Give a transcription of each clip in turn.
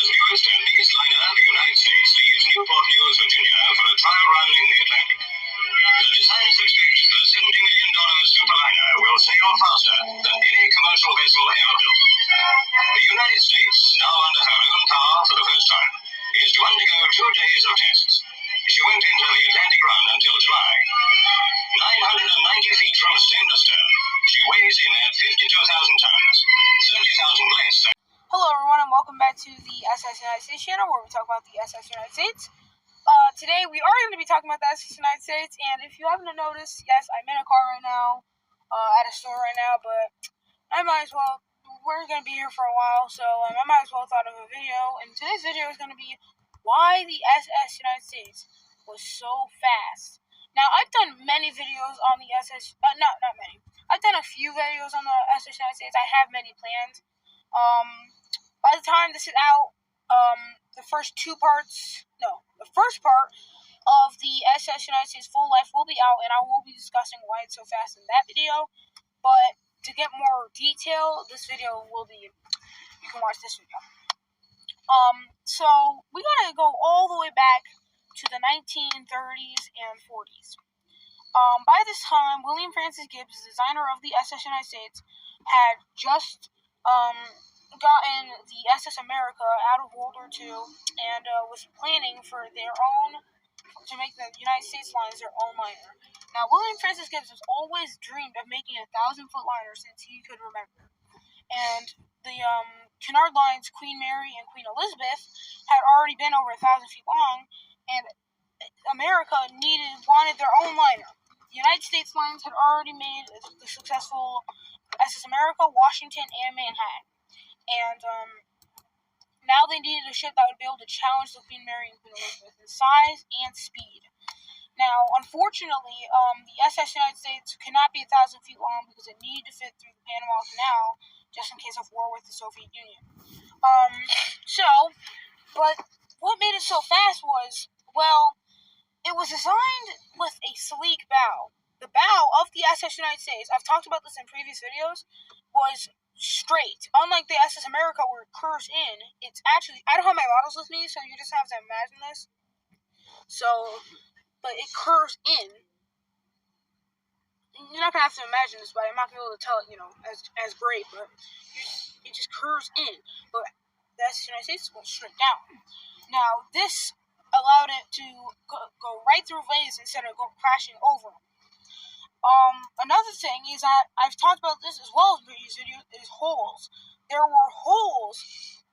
America's newest and biggest liner, the United States leaves Newport News, Virginia for a trial run in the Atlantic. The designers expect the $70 million superliner will sail faster than any commercial vessel ever built. The United States, now under her own power for the first time, is to undergo 2 days of tests. She won't enter the Atlantic run until July. 990 feet from stem to stern, she weighs in at 52,000 tons, 30,000 less than... Hello everyone and welcome back to the SS United States channel where we talk about the SS United States. Today we are going to be talking about the SS United States, and if you haven't noticed, yes, I'm in a car right now, at a store right now, but I might as well, we're going to be here for a while, so I might as well thought of a video, and today's video is going to be why the SS United States was so fast. Now, I've done many videos on the SS, not many, I've done a few videos on the SS United States. I have many planned. By the time this is out, the first part of the SS United States full life will be out, and I will be discussing why it's so fast in that video. But to get more detail, this video will be, you can watch this video. So we gotta go all the way back to the 1930s and 40s. By this time, William Francis Gibbs, the designer of the SS United States, had just gotten the SS America out of World War II and was planning for to make the United States lines their own liner. Now, William Francis Gibbs has always dreamed of making a 1,000-foot liner since he could remember. And the Cunard lines, Queen Mary and Queen Elizabeth, had already been over 1,000 feet long, and America wanted their own liner. The United States lines had already made the successful SS America, Washington, and Manhattan. And now they needed a ship that would be able to challenge the Queen Mary and Queen Elizabeth in size and speed. Now, unfortunately, the SS United States could not be 1,000 feet long because it needed to fit through the Panama Canal just in case of war with the Soviet Union. But what made it so fast was, well, it was designed with a sleek bow. The bow of the SS United States, I've talked about this in previous videos, was straight. Unlike the SS America where it curves in, it's actually, I don't have my models with me, so you just have to imagine this. But it curves in. You're not going to have to imagine this, but I'm not going to be able to tell it, as great, but it just curves in. But the SS United States goes straight down. Now, this allowed it to go right through waves instead of crashing over them. Another thing is that I've talked about this as well in previous videos, is holes. There were holes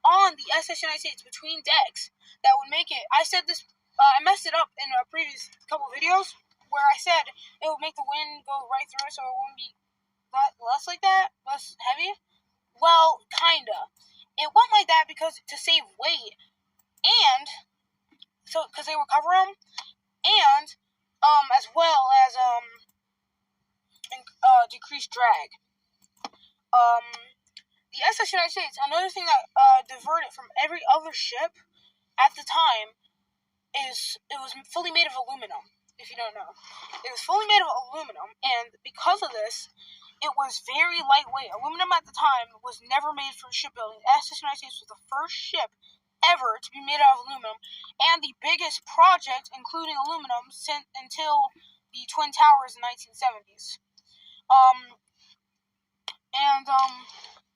on the SS United States between decks that would make it, I said this, I messed it up in a previous couple videos where I said it would make the wind go right through it so it wouldn't be less like that, less heavy. Well, kinda. It went like that because to save weight, and so because they would cover them, and as well as decreased drag. The SS United States, another thing that diverted from every other ship at the time is it was fully made of aluminum. If you don't know, it was fully made of aluminum, and because of this, it was very lightweight. Aluminum at the time was never made for shipbuilding. The SS United States was the first ship ever to be made out of aluminum, and the biggest project including aluminum until the Twin Towers in the 1970s.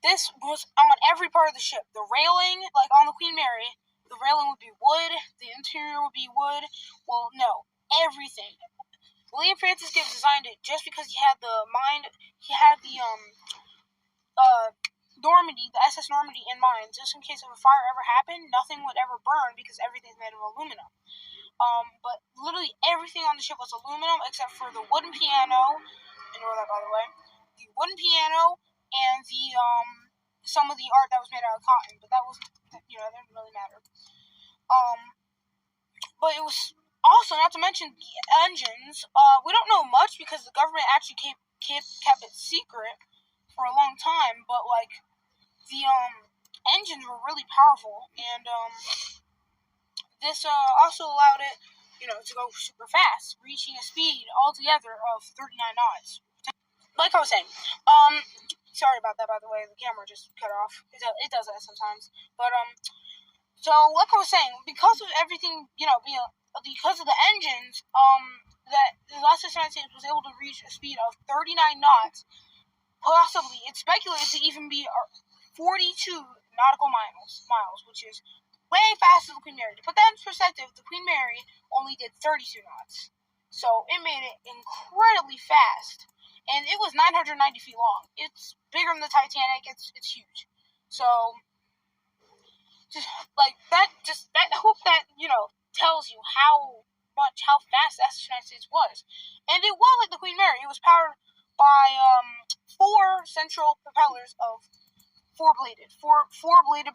This was on every part of the ship. The railing, like on the Queen Mary, the railing would be wood, the interior would be wood. Well, no, everything. William Francis Gibbs designed it just because he had the Normandy, the SS Normandy in mind, just in case if a fire ever happened, nothing would ever burn because everything's made of aluminum. But literally everything on the ship was aluminum except for the wooden piano, ignore that by the way, the wooden piano and the some of the art that was made out of cotton, but that wasn't, that didn't really matter. But it was also, not to mention the engines, we don't know much because the government actually kept it secret for a long time, but like the engines were really powerful, and this also allowed it, to go super fast, reaching a speed altogether of 39 knots. Like I was saying, sorry about that, by the way, the camera just cut off. It does that sometimes. But So, like I was saying, because of everything, because of the engines, that the SS United States was able to reach a speed of 39 knots. Possibly, it's speculated to even be 42 nautical miles, which is way faster than the Queen Mary. To put that in perspective, the Queen Mary only did 32 knots. So it made it incredibly fast. And it was 990 feet long. It's bigger than the Titanic. It's huge. So, I hope that, tells you how fast the United States was. And it was like the Queen Mary. It was powered by, 4 central propellers of four bladed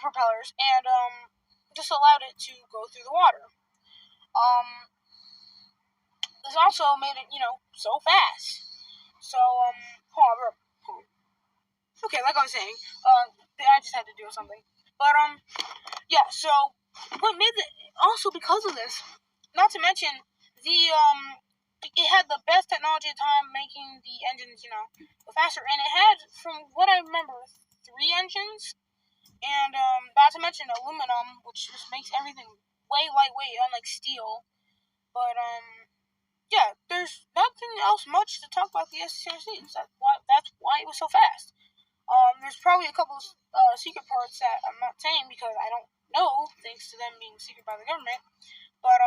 propellers, and just allowed it to go through the water. This also made it, so fast. So hold on. Okay, like I was saying, I just had to do something. But yeah. So what made it also because of this, not to mention it had the best technology at the time, making the engines, faster, and it had, from what I remember, 3 engines. And not to mention aluminum, which just makes everything way lightweight, unlike steel. But yeah, there's nothing else much to talk about the SS-17. That's why it was so fast. There's probably a couple of secret parts that I'm not saying because I don't know, thanks to them being secret by the government. But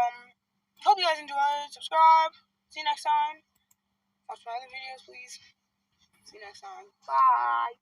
hope you guys enjoyed. Subscribe. See you next time. Watch my other videos, please. See you next time. Bye.